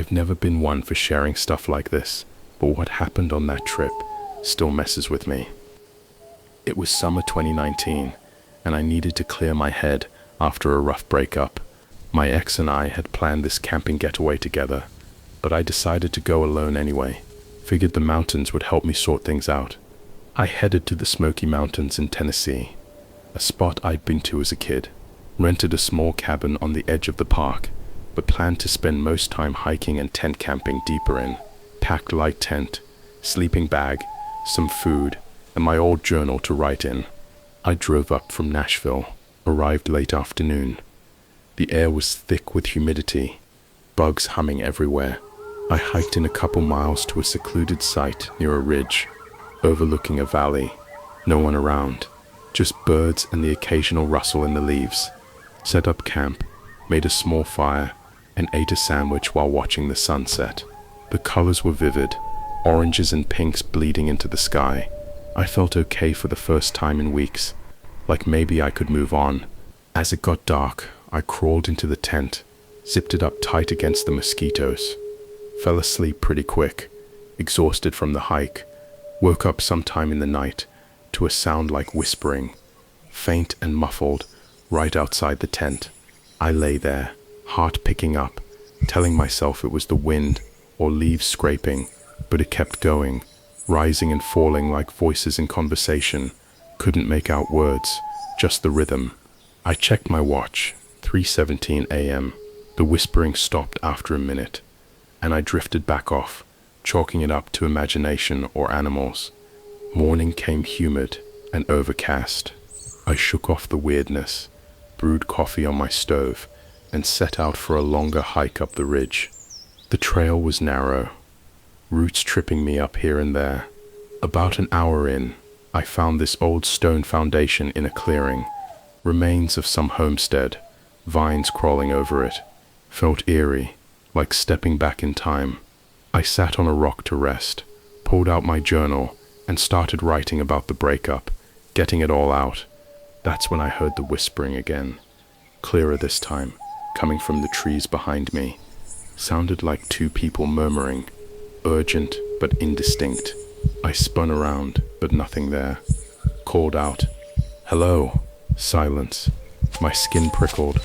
I've never been one for sharing stuff like this, but what happened on that trip still messes with me. It was summer 2019, and I needed to clear my head after a rough breakup. My ex and I had planned this camping getaway together, but I decided to go alone anyway. Figured the mountains would help me sort things out. I headed to the Smoky Mountains in Tennessee, a spot I'd been to as a kid. Rented a small cabin on the edge of the park, but planned to spend most time hiking and tent camping deeper in. Packed light tent, sleeping bag, some food, and my old journal to write in. I drove up from Nashville, arrived late afternoon. The air was thick with humidity, bugs humming everywhere. I hiked in a couple miles to a secluded site near a ridge, overlooking a valley. No one around, just birds and the occasional rustle in the leaves. Set up camp, made a small fire, and ate a sandwich while watching the sunset. The colors were vivid, oranges and pinks bleeding into the sky. I felt okay for the first time in weeks, like maybe I could move on. As it got dark, I crawled into the tent, zipped it up tight against the mosquitoes. Fell asleep pretty quick, exhausted from the hike. Woke up sometime in the night to a sound like whispering, faint and muffled, right outside the tent. I lay there, heart picking up, telling myself it was the wind or leaves scraping, but it kept going, rising and falling like voices in conversation. Couldn't make out words, just the rhythm. I checked my watch, 3:17 a.m. The whispering stopped after a minute, and I drifted back off, chalking it up to imagination or animals. Morning came humid and overcast. I shook off the weirdness, brewed coffee on my stove, and set out for a longer hike up the ridge. The trail was narrow, roots tripping me up here and there. About an hour in, I found this old stone foundation in a clearing, remains of some homestead, vines crawling over it. Felt eerie, like stepping back in time. I sat on a rock to rest, pulled out my journal, and started writing about the breakup, getting it all out. That's when I heard the whispering again, clearer this time, coming from the trees behind me. Sounded like two people murmuring, urgent but indistinct. I spun around, but nothing there. Called out, "Hello." Silence. My skin prickled.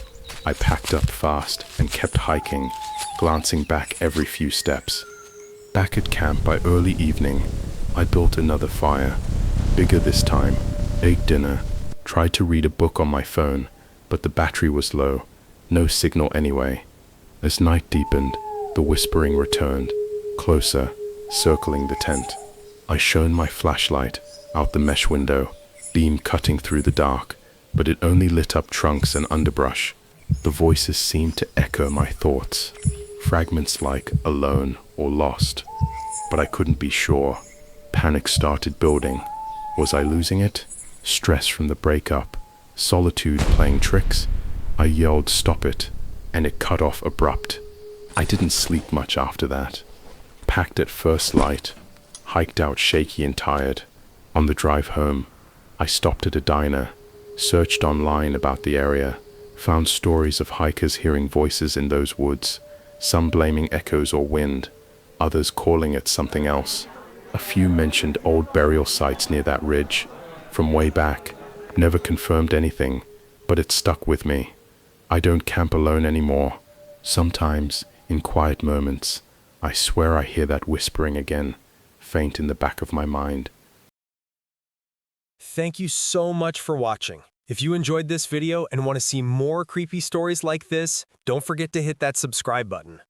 I packed up fast and kept hiking, glancing back every few steps. Back at camp by early evening, I built another fire, bigger this time, ate dinner, tried to read a book on my phone, but the battery was low, no signal anyway. As night deepened, the whispering returned, closer, circling the tent. I shone my flashlight out the mesh window, beam cutting through the dark, but it only lit up trunks and underbrush. The voices seemed to echo my thoughts, fragments like alone or lost, but I couldn't be sure. Panic started building. Was I losing it? Stress from the breakup? Solitude playing tricks? I yelled, "Stop it," and it cut off abrupt. I didn't sleep much after that. Packed at first light, hiked out shaky and tired. On the drive home, I stopped at a diner, searched online about the area, found stories of hikers hearing voices in those woods, some blaming echoes or wind, others calling it something else. A few mentioned old burial sites near that ridge, from way back. Never confirmed anything, but it stuck with me. I don't camp alone anymore. Sometimes, in quiet moments, I swear I hear that whispering again, faint in the back of my mind. Thank you so much for watching. If you enjoyed this video and want to see more creepy stories like this, don't forget to hit that subscribe button.